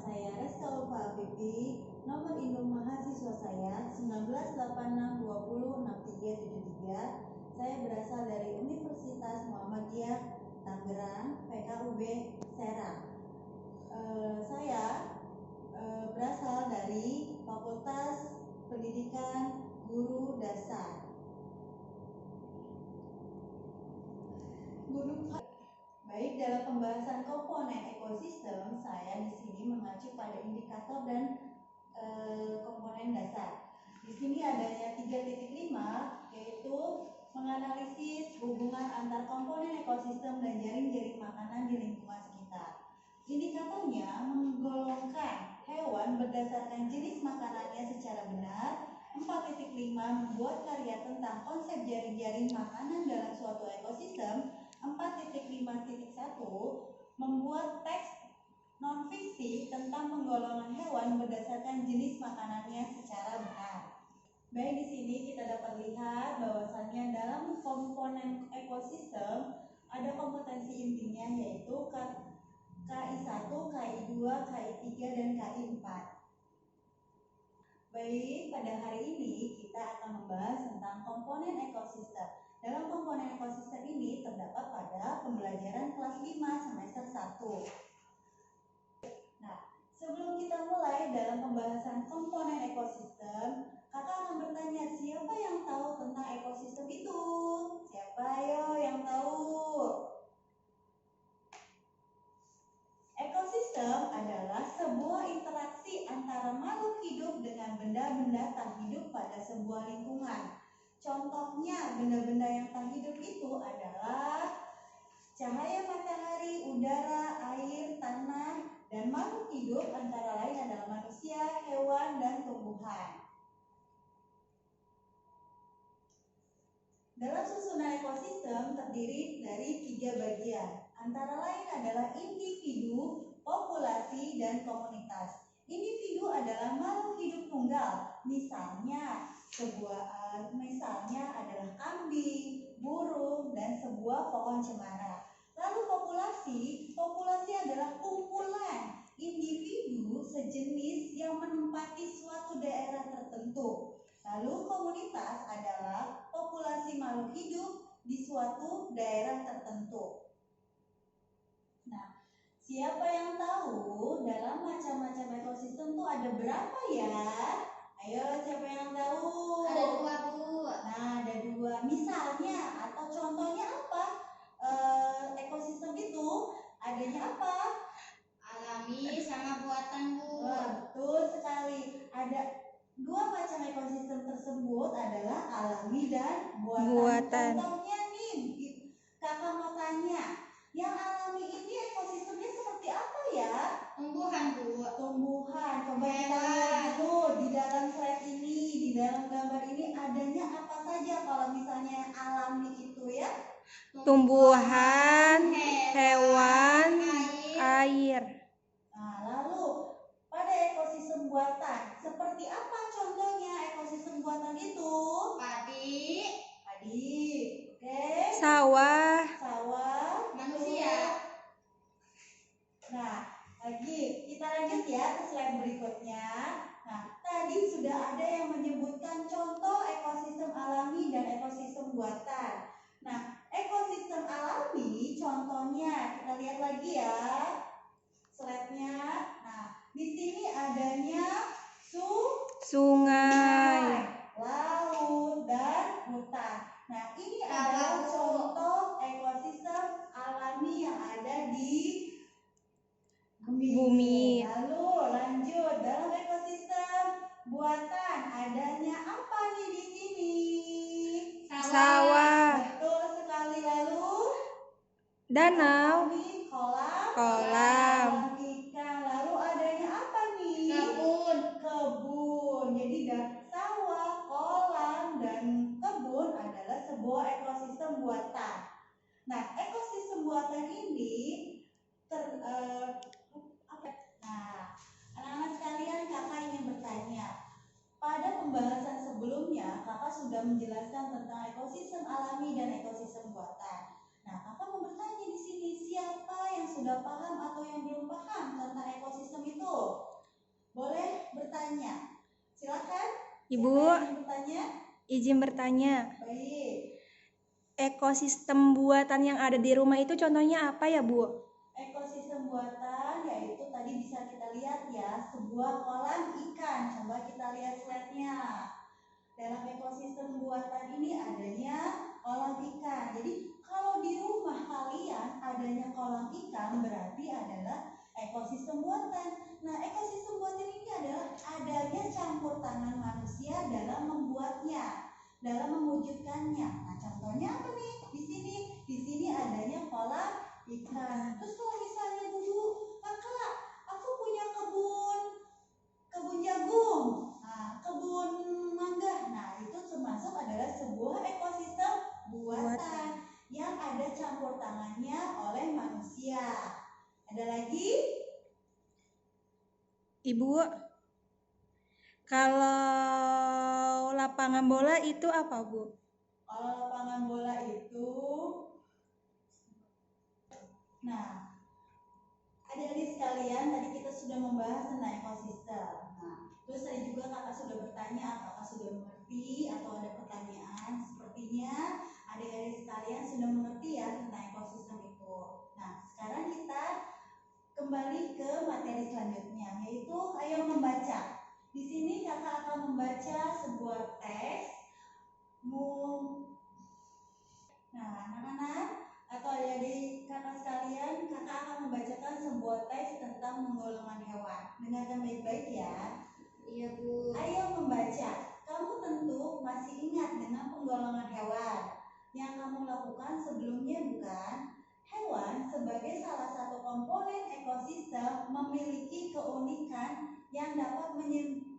saya Reska Ulfa Afifi, nomor induk mahasiswa saya 1986206373. Saya berasal dari Universitas Muhammadiyah Tangerang, PKUB Serang. Saya berasal dari Fakultas Pendidikan Guru Dasar. Baik, dalam pembahasan komponen ekosistem, saya di sini mengacu pada indikator dan komponen dasar. Di sini adanya 3.5, yaitu menganalisis hubungan antar komponen ekosistem dan jaring-jaring makanan di lingkungan sekitar. Indikatornya menggolongkan hewan berdasarkan jenis makanannya secara benar. 4.5 membuat karya tentang konsep jaring-jaring makanan dalam suatu ekosistem. 4.5.1 membuat teks non-fiksi tentang penggolongan hewan berdasarkan jenis makanannya secara benar. Baik, di sini kita dapat lihat bahwasannya dalam komponen ekosistem ada kompetensi intinya, yaitu KI1, KI2, KI3, dan KI4. Baik, pada hari ini kita akan membahas tentang komponen ekosistem. Dalam komponen ekosistem ini terdapat pada pembelajaran kelas 5 semester 1. Nah, sebelum kita mulai dalam pembahasan komponen ekosistem, kakak akan bertanya, siapa yang tahu tentang ekosistem itu? Siapa ayo yang tahu? Ekosistem adalah sebuah interaksi antara makhluk hidup dengan benda-benda tak hidup pada sebuah lingkungan. Contohnya, benda-benda yang tak hidup itu adalah cahaya matahari, udara, air, tanah, dan makhluk hidup antara lain adalah manusia, hewan, dan tumbuhan. Dalam susunan ekosistem terdiri dari 3 bagian, antara lain adalah individu, populasi, dan komunitas. Individu adalah makhluk hidup tunggal, misalnya adalah kambing, burung, dan sebuah pohon cemara. Lalu populasi adalah kumpulan individu sejenis yang menempati suatu daerah tertentu. Lalu komunitas adalah populasi makhluk hidup di suatu daerah tertentu. Nah, siapa yang tahu dalam macam-macam ekosistem itu ada berapa ya? Ayo, siapa yang tahu? Ada 2, Bu. Nah, ada 2. Misalnya atau contohnya apa? Ekosistem itu adanya apa? Alami sama buatan, Bu. Wah, betul sekali. Ada 2 macam ekosistem tersebut adalah alami dan buatan. Contohnya nih, kakak mau tanya, yang alami ini ekosistemnya seperti apa ya? Tumbuhan, Bu. Tumbuhan. Coba kita lihat dulu di dalam slide ini, di dalam gambar ini adanya apa saja kalau misalnya yang alami itu ya? Tumbuhan, hewan, air. Nah, lalu pada ekosistem buatan, seperti apa contohnya ekosistem buatan itu? Padi, Oke. Sawah, manusia. Nah, kita lanjut ya ke slide berikutnya. Nah, tadi sudah ada yang menyebutkan contoh ekosistem alami dan ekosistem buatan. Nah, ekosistem alami contohnya kita lihat lagi ya slide-nya. Nah, di sini adanya sungai, laut, dan hutan. Nah, ini adalah contoh ekosistem alami yang ada di bumi. Lalu lanjut, dalam ekosistem buatan adanya apa nih di sini? sawah, Betul sekali. Lalu danau, kolam, ikan. Lalu adanya apa nih? Kebun. Jadi sawah, kolam, dan kebun adalah sebuah ekosistem buatan. Nah, ekosistem buatan ini anak-anak sekalian, kakak ingin bertanya. Pada pembahasan sebelumnya, kakak sudah menjelaskan tentang ekosistem alami dan ekosistem buatan. Nah, kakak mau bertanya di sini, siapa yang sudah paham atau yang belum paham tentang ekosistem itu? bertanya. Silakan. Ibu, Siapa yang ingin bertanya? izin bertanya. Baik. Ekosistem buatan yang ada di rumah itu contohnya apa ya, Bu? Ekosistem buatan yaitu tadi bisa kita lihat ya, sebuah kolam ikan. Coba kita lihat slide-nya. Dalam ekosistem buatan ini adanya kolam ikan. Jadi kalau di rumah kalian adanya kolam ikan berarti adalah ekosistem buatan. Nah, ekosistem buatan ini adalah adanya campur tangan manusia dalam membuatnya, dalam mewujudkannya. Nah, contohnya apa nih? Di sini adanya kolam ikan. Terus kalau misalnya dulu, kakak, aku punya kebun jagung, nah, kebun mangga. Nah, itu termasuk adalah sebuah ekosistem buatan yang ada campur tangannya oleh manusia. Ada lagi? Ibu, kalau lapangan bola itu apa, Bu? Kalau lapangan bola itu, nah, adik-adik sekalian, tadi kita sudah membahas tentang ekosistem. Nah, terus tadi juga kakak sudah bertanya apakah sudah mengerti atau ada pertanyaan. Sepertinya adik-adik sekalian sudah mengerti ya tentang ekosistem itu. Nah, sekarang kita kembali ke materi selanjutnya, yaitu ayo membaca. Di sini kakak akan membaca sebuah teks. Nah, anak-anak atau adik-adik kakak sekalian, kakak akan membacakan sebuah teks tentang penggolongan hewan. Dengarkan baik-baik ya. Iya, Bu. Ayo membaca. Kamu tentu masih ingat dengan penggolongan hewan yang kamu lakukan sebelumnya, bukan? Hewan sebagai salah satu komponen ekosistem memiliki keunikan yang dapat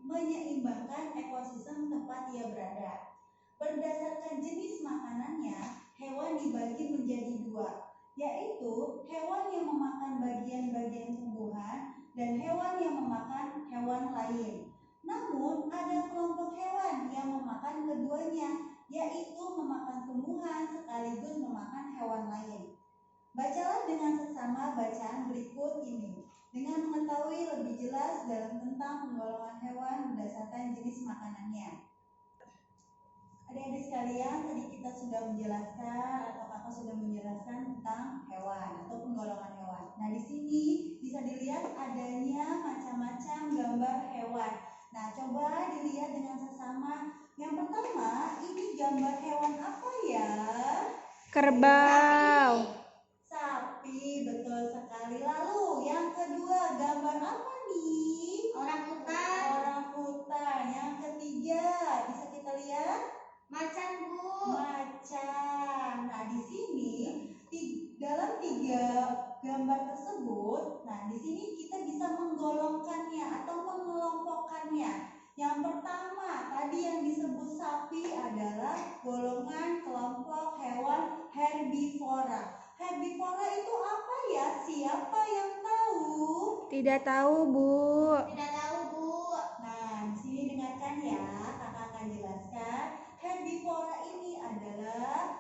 menyeimbangkan ekosistem tempat ia berada. Berdasarkan jenis makanannya, hewan dibagi menjadi dua, yaitu hewan yang memakan bagian-bagian tumbuhan dan hewan yang memakan hewan lain. Namun, ada kelompok hewan yang memakan keduanya, yaitu memakan tumbuhan sekaligus memakan hewan lain. Bacalah dengan seksama bacaan berikut ini, dengan mengetahui lebih jelas dalam tentang penggolongan hewan berdasarkan jenis makanannya. Adik-adik sekalian, tadi kita sudah menjelaskan atau kakak sudah menjelaskan tentang hewan atau penggolongan hewan. Nah, di sini bisa dilihat adanya macam-macam gambar hewan. Nah, coba dilihat dengan sesama. Yang pertama, ini gambar hewan apa ya? Kerbau. Sapi, betul sekali. Lalu yang kedua, gambar apa nih? Orangutan. Orangutan. Yang ketiga, bisa kita lihat? Macan, Bu. Macan. Nah, di sini dalam tiga gambar tersebut, nah di sini kita bisa menggolongkannya atau mengelompokkannya. Yang pertama, tadi yang disebut sapi adalah golongan kelompok hewan herbivora. Herbivora itu apa ya? Siapa yang tahu? Tidak tahu, Bu. Tidak tahu, Bu. Nah, di sini dengarkan ya, kakak akan jelaskan. Herbivora ini adalah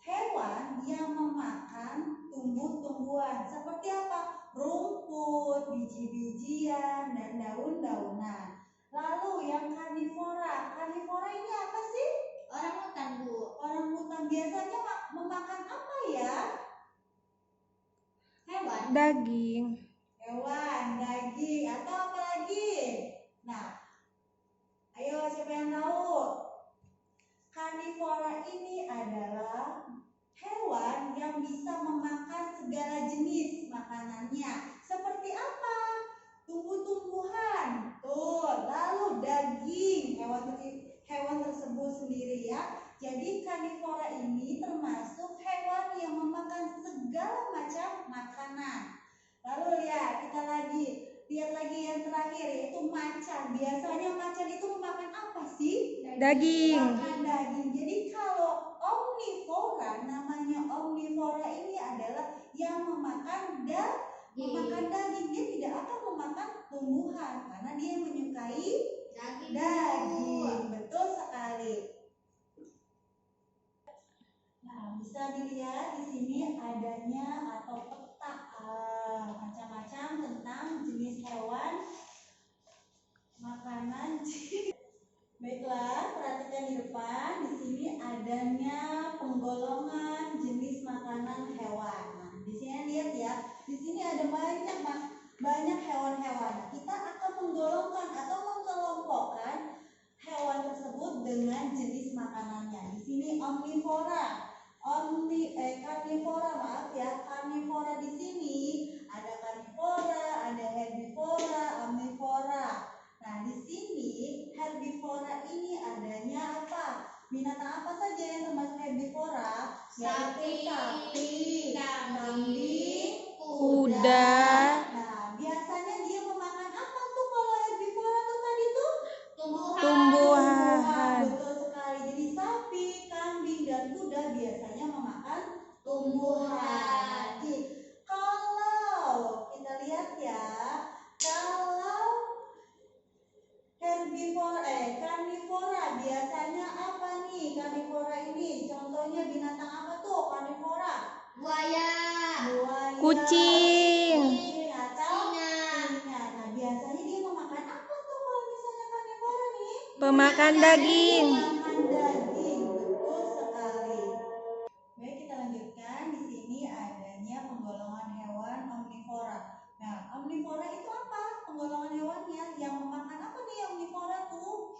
hewan yang memakan tumbuh-tumbuhan seperti apa? Rumput, biji-bijian, dan daun-daunan. Lalu yang karnivora. Karnivora ini apa sih? Orangutan, Bu. Orangutan biasanya memakan apa ya? Hewan. Daging. Hewan, daging, atau apa lagi? Nah, ayo siapa yang tahu? Karnivora ini adalah hewan yang bisa memakan segala jenis makanannya. Seperti apa? Tumbuh-tumbuhan. Tuh, lalu daging hewan tersebut sendiri ya. Jadi karnivora ini termasuk hewan yang memakan segala macam makanan. Lalu lihat lagi yang terakhir yaitu macan. Biasanya macan itu memakan apa sih? Daging. Makan daging. Jadi kalau omnivora, namanya omnivora ini adalah yang memakan daging. Dia tidak akan memakan tumbuhan karena dia menyukai daging. Betul sekali. Nah, bisa dilihat di sini adanya atau peta macam-macam tentang jenis hewan makanan hewan. Nah, di sini lihat ya, di sini ada banyak hewan-hewan. Nah, kita akan menggolongkan atau mengkelompokkan hewan tersebut dengan jenis makanannya. Di sini karnivora, maaf ya, karnivora di sini ada karnivora, ada herbivora, omnivora. Nah, di sini herbivora ini adanya apa? Binatang apa saja yang termasuk herbivora? Sapi, kambing, Kuda. Nah, biasanya dia memakan apa tuh kalau herbivora tuh tadi tuh? Tumbuhan. Betul sekali. Jadi sapi, kambing, dan kuda biasanya memakan tumbuhan. Jadi, kalau kita lihat ya, kalau karnivora biasanya apa nih? Karnivora ini contohnya binatang apa tuh? Karnivora. buaya, Kucing. Atau singa. Nah, biasanya dia memakan apa tuh kalau misalnya karnivora nih? Pemakan daging. Makan daging, betul sekali. Baik, kita lanjutkan. Di sini adanya penggolongan hewan omnivora. Nah, omnivora itu apa? Penggolongan hewannya yang memakan apa nih omnivora tuh?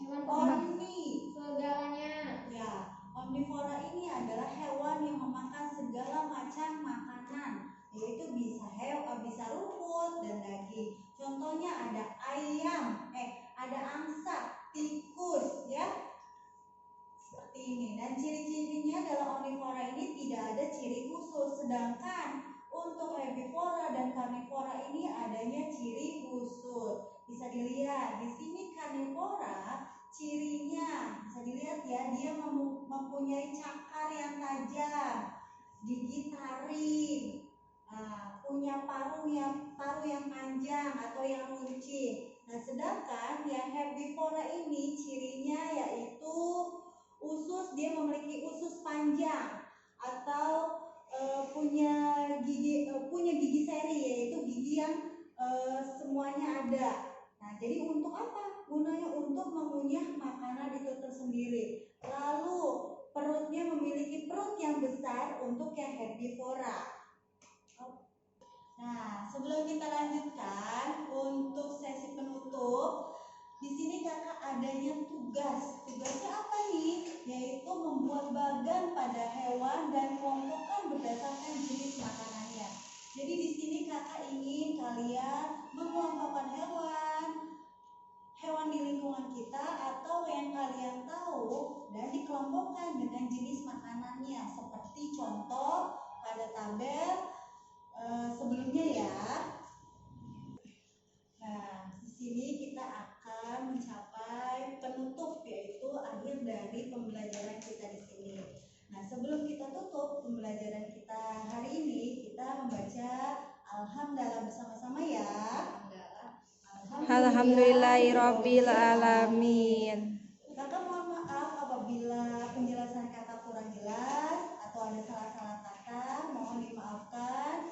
segalanya. Ya, omnivora ini adalah hewan yang memakan segala macam makanan, yaitu bisa rumput dan daging. Contohnya ada ayam, ada angsa, tikus, ya. Seperti ini. Dan ciri-cirinya dalam omnivora ini tidak ada ciri khusus, sedangkan untuk herbivora dan karnivora ini adanya ciri khusus. Bisa dilihat di sini karnivora cirinya bisa dilihat ya, dia mempunyai cakar yang tajam, gigi taring, punya paruh yang panjang atau yang runcing. Nah, sedangkan yang herbivora ini cirinya yaitu dia memiliki usus panjang atau punya gigi seri, yaitu gigi yang semuanya ada. Nah, jadi untuk apa? Gunanya untuk mengunyah makanan itu tersendiri. Lalu perutnya memiliki perut yang besar untuk yang herbivora. Nah, sebelum kita lanjutkan untuk sesi penutup, di sini kakak adanya tugas. Tugasnya apa nih? Yaitu membuat bagan pada hewan dan kelompokkan berdasarkan jenis makanannya. Jadi di sini kakak ingin kalian mengelompokkan hewan di lingkungan kita atau yang kalian tahu dan dikelompokkan dengan jenis makanannya. Seperti contoh pada tabel sebelumnya ya. Nah, di sini kita akan mencapai penutup, yaitu akhir dari pembelajaran kita di sini. Nah, sebelum kita tutup pembelajaran kita hari ini, kita membaca alhamdulillah bersama-sama ya. Alhamdulillahirabbil alamin. Kakak mohon maaf apabila penjelasan kakak kurang jelas atau ada salah-salah kata, mohon dimaafkan.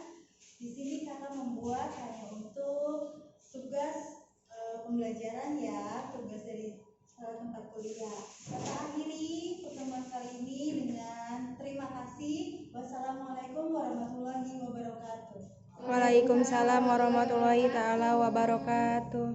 Di sini kakak membuat hanya untuk tugas pembelajaran ya, tugas dari tempat kuliah. Kakak akhiri pertemuan kali ini dengan terima kasih. Wassalamualaikum warahmatullahi wabarakatuh. Waalaikumsalam warahmatullahi taala wabarakatuh.